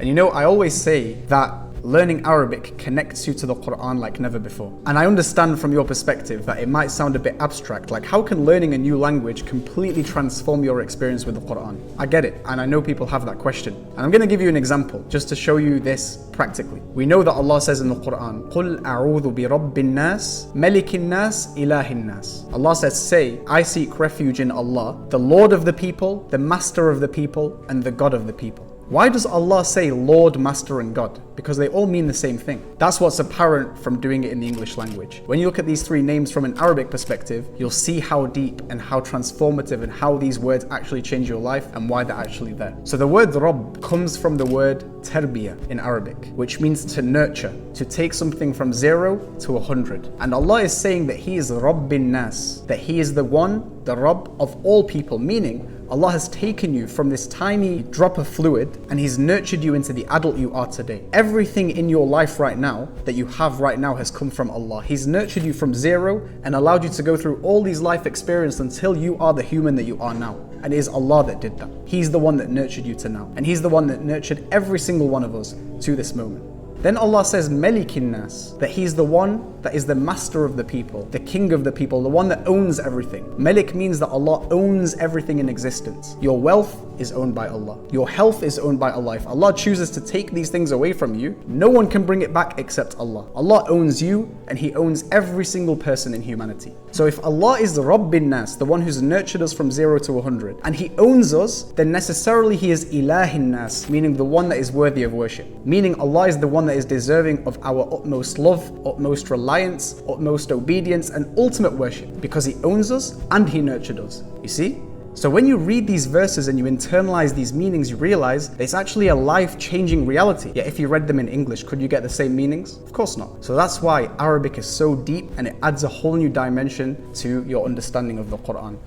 And you know, I always say that learning Arabic connects you to the Quran like never before. And I understand from your perspective that it might sound a bit abstract, like how can learning a new language completely transform your experience with the Quran? I get it, and I know people have that question. And I'm going to give you an example just to show you this practically. We know that Allah says in the Quran, قُلْ أَعُوذُ بِرَبِّ النَّاسِ مَلِكِ النَّاسِ إِلَهِ النَّاسِ. Allah says, say, I seek refuge in Allah, the Lord of the people, the Master of the people, and the God of the people. Why does Allah say Lord, Master, and God? Because they all mean the same thing. That's what's apparent from doing it in the English language. When you look at these three names from an Arabic perspective, you'll see how deep and how transformative and how these words actually change your life and why they're actually there. So the word Rabb comes from the word tarbiyah in Arabic, which means to nurture, to take something from 0 to 100. And Allah is saying that He is Rabbin Nas, that He is the one, the Rabb of all people, meaning Allah has taken you from this tiny drop of fluid and He's nurtured you into the adult you are today. Everything in your life right now that you have right now has come from Allah. He's nurtured you from 0 and allowed you to go through all these life experiences until you are the human that you are now. And it is Allah that did that. He's the one that nurtured you to now. And He's the one that nurtured every single one of us to this moment. Then Allah says Malikin Nas, that He's the one that is the master of the people, the king of the people, the one that owns everything. Malik means that Allah owns everything in existence. Your wealth is owned by Allah. Your health is owned by Allah. If Allah chooses to take these things away from you, no one can bring it back except Allah. Allah owns you and He owns every single person in humanity. So if Allah is the Rabbin Nas, the one who's nurtured us from 0 to 100, and He owns us, then necessarily He is Ilahin Nas, meaning the one that is worthy of worship. Meaning Allah is the one that is deserving of our utmost love, utmost reliance, utmost obedience, and ultimate worship, because He owns us and He nurtured us. You see? So when you read these verses and you internalize these meanings, you realize that it's actually a life-changing reality. Yet if you read them in English, could you get the same meanings? Of course not. So that's why Arabic is so deep and it adds a whole new dimension to your understanding of the Quran.